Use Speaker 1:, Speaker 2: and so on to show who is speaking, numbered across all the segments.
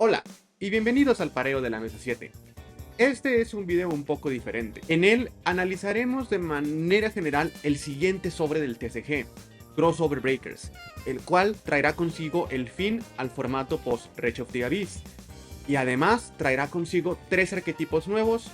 Speaker 1: Hola y bienvenidos al Pareo de la Mesa 7. Este es un video un poco diferente. En él analizaremos de manera general el siguiente sobre del TCG, Crossover Breakers, el cual traerá consigo el fin al formato post Reach of the Abyss. Y además traerá consigo 3 arquetipos nuevos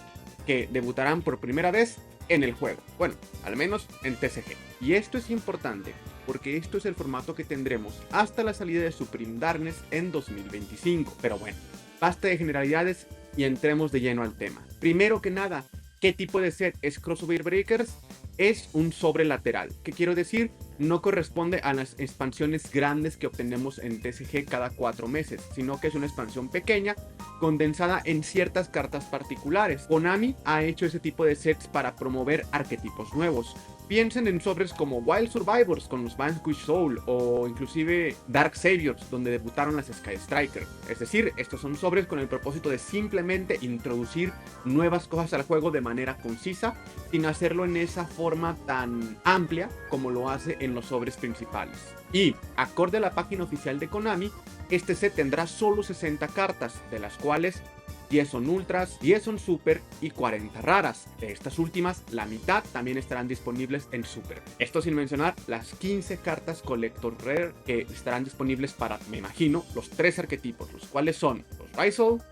Speaker 1: que debutarán por primera vez en el juego. Bueno, al menos en TCG. Y esto es importante porque esto es el formato que tendremos hasta la salida de Supreme Darkness en 2025. Pero bueno, basta de generalidades y entremos de lleno al tema. Primero que nada, ¿qué tipo de set es Crossover Breakers? Es un sobre lateral. ¿Qué quiero decir? No corresponde a las expansiones grandes que obtenemos en TCG cada 4 meses, sino que es una expansión pequeña condensada en ciertas cartas particulares. Konami ha hecho ese tipo de sets para promover arquetipos nuevos. Piensen en sobres como Wild Survivors con los Vanquish Soul o inclusive Dark Saviors donde debutaron las Sky Striker. Es decir, estos son sobres con el propósito de simplemente introducir nuevas cosas al juego de manera concisa sin hacerlo en esa forma tan amplia como lo hace en los sobres principales. Y, acorde a la página oficial de Konami, este set tendrá solo 60 cartas, de las cuales 10 son ultras, 10 son super y 40 raras. De estas últimas, la mitad también estarán disponibles en super. Esto sin mencionar las 15 cartas Collector Rare que estarán disponibles para, me imagino, los 3 arquetipos, los cuales son los Ryzel,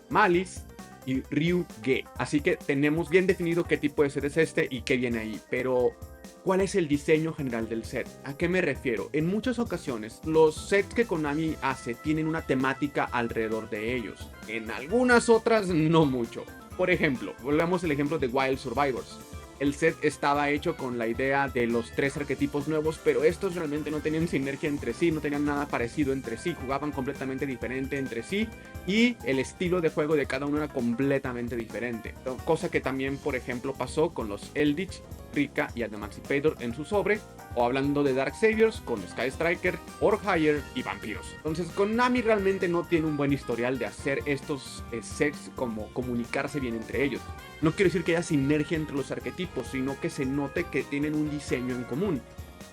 Speaker 1: Malice y Ryuge. Así que tenemos bien definido qué tipo de set es este y qué viene ahí, pero ¿cuál es el diseño general del set? ¿A qué me refiero? En muchas ocasiones, los sets que Konami hace tienen una temática alrededor de ellos. En algunas otras, no mucho. Por ejemplo, volvemos al ejemplo de Wild Survivors. El set estaba hecho con la idea de los 3 arquetipos nuevos, pero estos realmente no tenían sinergia entre sí, no tenían nada parecido entre sí, jugaban completamente diferente entre sí y el estilo de juego de cada uno era completamente diferente. Cosa que también, por ejemplo, pasó con los Eldritch, Rika y Emancipator en su sobre, o hablando de Dark Saviors con Sky Striker, Orkhire y Vampiros. Entonces Konami realmente no tiene un buen historial de hacer estos sets como comunicarse bien entre ellos. No quiero decir que haya sinergia entre los arquetipos, sino que se note que tienen un diseño en común.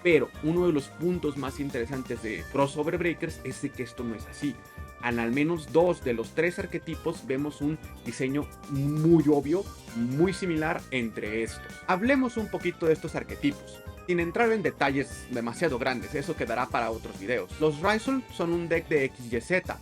Speaker 1: Pero uno de los puntos más interesantes de Crossover Breakers es de que esto no es así. En al menos 2 de los 3 arquetipos vemos un diseño muy obvio, muy similar entre estos. Hablemos un poquito de estos arquetipos, sin entrar en detalles demasiado grandes, eso quedará para otros videos. Los Ryzel son un deck de XYZ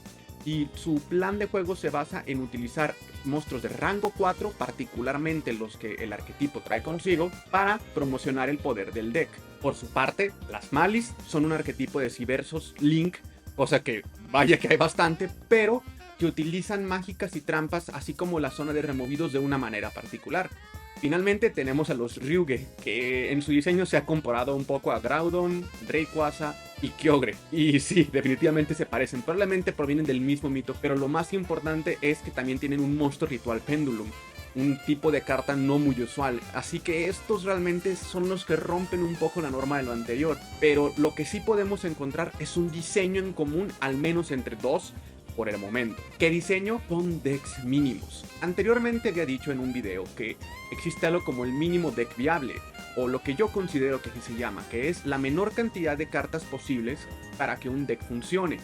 Speaker 1: y su plan de juego se basa en utilizar monstruos de rango 4, particularmente los que el arquetipo trae consigo, para promocionar el poder del deck. Por su parte, las Malice son un arquetipo de Cybersos Link, cosa que vaya que hay bastante, pero que utilizan mágicas y trampas, así como la zona de removidos de una manera particular. Finalmente tenemos a los Ryuge, que en su diseño se ha comparado un poco a Groudon, Rayquaza y Kyogre. Y sí, definitivamente se parecen, probablemente provienen del mismo mito, pero lo más importante es que también tienen un monstruo ritual Pendulum, un tipo de carta no muy usual, así que estos realmente son los que rompen un poco la norma de lo anterior, pero lo que sí podemos encontrar es un diseño en común, al menos entre 2 por el momento. ¿Qué diseño? Con decks mínimos. Anteriormente había dicho en un video que existe algo como el mínimo deck viable, o lo que yo considero que así se llama, que es la menor cantidad de cartas posibles para que un deck funcione.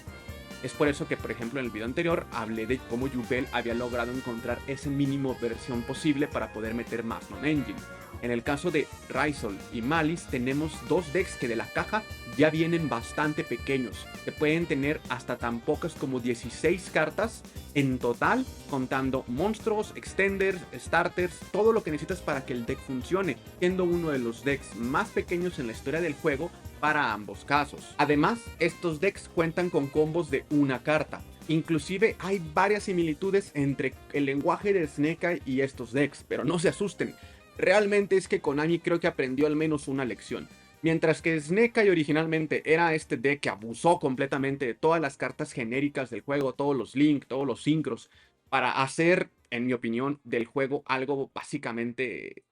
Speaker 1: Es por eso que, por ejemplo, en el video anterior hablé de cómo Yubel había logrado encontrar ese mínimo versión posible para poder meter más non-engine. En el caso de Ryzel y Malice tenemos 2 decks que de la caja ya vienen bastante pequeños, que pueden tener hasta tan pocas como 16 cartas en total, contando monstruos, extenders, starters, todo lo que necesitas para que el deck funcione, siendo uno de los decks más pequeños en la historia del juego para ambos casos. Además, estos decks cuentan con combos de una carta. Inclusive hay varias similitudes entre el lenguaje de Snake Eye y estos decks, pero no se asusten. Realmente es que Konami creo que aprendió al menos una lección. Mientras que Snake Eye originalmente era este deck que abusó completamente de todas las cartas genéricas del juego, todos los Link, todos los Synchros, para hacer, en mi opinión, del juego algo básicamente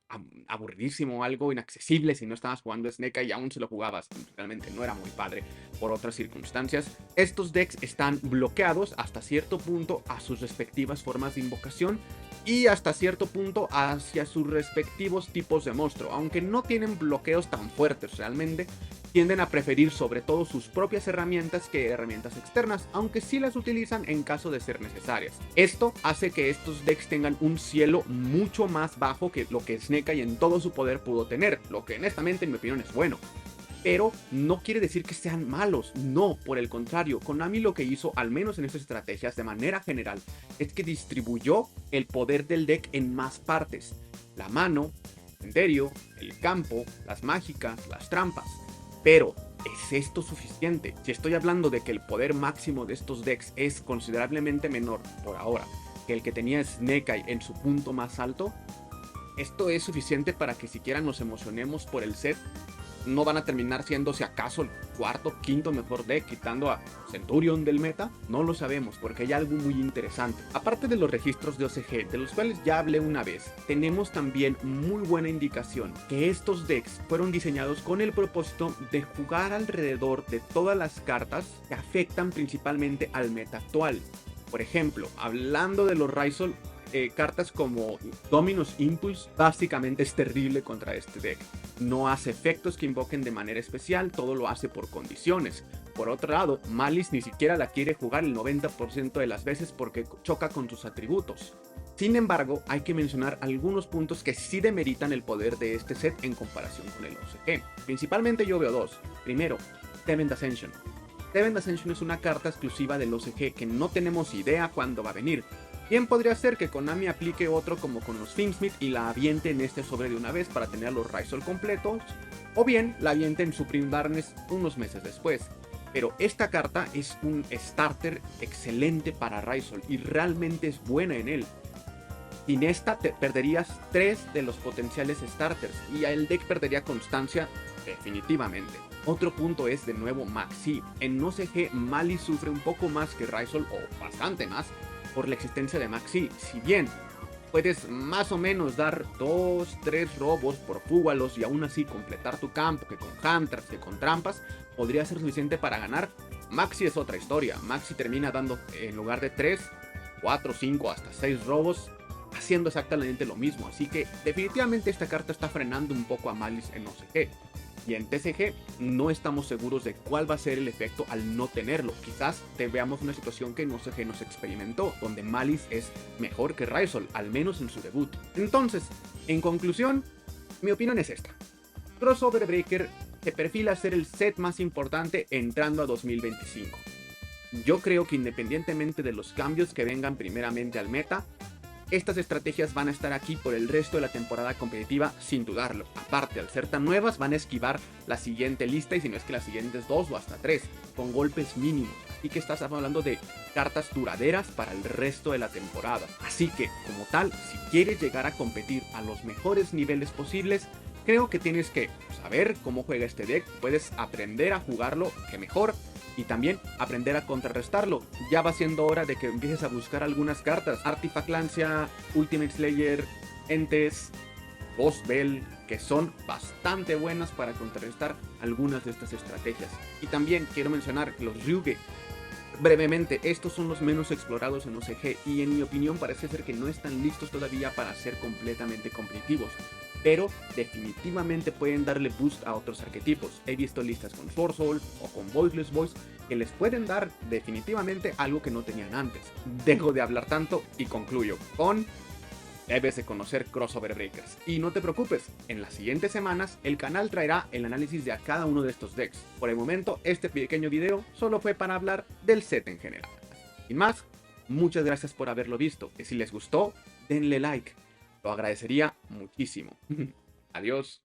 Speaker 1: aburridísimo, algo inaccesible si no estabas jugando Snake Eye y aún se lo jugabas, realmente no era muy padre por otras circunstancias. Estos decks están bloqueados hasta cierto punto a sus respectivas formas de invocación y hasta cierto punto hacia sus respectivos tipos de monstruo, aunque no tienen bloqueos tan fuertes realmente, tienden a preferir sobre todo sus propias herramientas que herramientas externas, aunque sí las utilizan en caso de ser necesarias. Esto hace que estos decks tengan un cielo mucho más bajo que lo que Snake en todo su poder pudo tener, lo que honestamente en mi opinión es bueno. Pero no quiere decir que sean malos, no, por el contrario, Konami lo que hizo, al menos en estas estrategias de manera general, es que distribuyó el poder del deck en más partes. La mano, el cementerio, el campo, las mágicas, las trampas. Pero, ¿es esto suficiente? Si estoy hablando de que el poder máximo de estos decks es considerablemente menor, por ahora, que el que tenía Snake Eye en su punto más alto, ¿esto es suficiente para que siquiera nos emocionemos por el set? ¿No van a terminar siendo si acaso el cuarto, quinto mejor deck quitando a Centurion del meta? No lo sabemos porque hay algo muy interesante. Aparte de los registros de OCG, de los cuales ya hablé una vez, tenemos también muy buena indicación que estos decks fueron diseñados con el propósito de jugar alrededor de todas las cartas que afectan principalmente al meta actual. Por ejemplo, hablando de los Ryzol, cartas como Dominus Impulse básicamente es terrible contra este deck. No hace efectos que invoquen de manera especial, todo lo hace por condiciones. Por otro lado, Malice ni siquiera la quiere jugar el 90% de las veces porque choca con sus atributos. Sin embargo, hay que mencionar algunos puntos que sí demeritan el poder de este set en comparación con el OCG. Principalmente yo veo dos. Primero, Seventh Ascension. Seventh Ascension es una carta exclusiva del OCG que no tenemos idea cuándo va a venir. Bien podría ser que Konami aplique otro como con los Finsmith y la aviente en este sobre de una vez para tener los Ryzol completos, o bien la aviente en Supreme Darkness unos meses después. Pero esta carta es un starter excelente para Ryzol y realmente es buena en él. Sin esta te perderías 3 de los potenciales starters y el deck perdería constancia definitivamente. Otro punto es de nuevo Maxi. En OCG Malice sufre un poco más que Ryzol o bastante más por la existencia de Maxi. Si bien puedes más o menos dar 2-3 robos por Fúgalos y aún así completar tu campo, que con Hunters, que con trampas, podría ser suficiente para ganar. Maxi es otra historia. Maxi termina dando en lugar de 3, 4, 5, hasta 6 robos, haciendo exactamente lo mismo. Así que definitivamente esta carta está frenando un poco a Malice en OCG. Y en TCG no estamos seguros de cuál va a ser el efecto al no tenerlo. Quizás te veamos una situación que en OCG no se experimentó, donde Malice es mejor que Ryzol, al menos en su debut. Entonces, en conclusión, mi opinión es esta. Crossover Breaker se perfila a ser el set más importante entrando a 2025. Yo creo que independientemente de los cambios que vengan primeramente al meta, estas estrategias van a estar aquí por el resto de la temporada competitiva sin dudarlo. Aparte, al ser tan nuevas, van a esquivar la siguiente lista y si no es que las siguientes 2 o hasta 3, con golpes mínimos. Así que estás hablando de cartas duraderas para el resto de la temporada. Así que, como tal, si quieres llegar a competir a los mejores niveles posibles, creo que tienes que saber cómo juega este deck, puedes aprender a jugarlo que mejor y también aprender a contrarrestarlo. Ya va siendo hora de que empieces a buscar algunas cartas, Artifact Lancia, Ultimate Slayer, Entes, Boss Bell, que son bastante buenas para contrarrestar algunas de estas estrategias. Y también quiero mencionar los Ryuge. Brevemente, estos son los menos explorados en OCG y en mi opinión parece ser que no están listos todavía para ser completamente competitivos, pero definitivamente pueden darle boost a otros arquetipos. He visto listas con Sword Soul o con Voiceless Voice que les pueden dar definitivamente algo que no tenían antes. Dejo de hablar tanto y concluyo con: debes de conocer Crossover Breakers. Y no te preocupes, en las siguientes semanas el canal traerá el análisis de a cada uno de estos decks. Por el momento, este pequeño video solo fue para hablar del set en general. Sin más, muchas gracias por haberlo visto. Y si les gustó, denle like. Lo agradecería muchísimo. Adiós.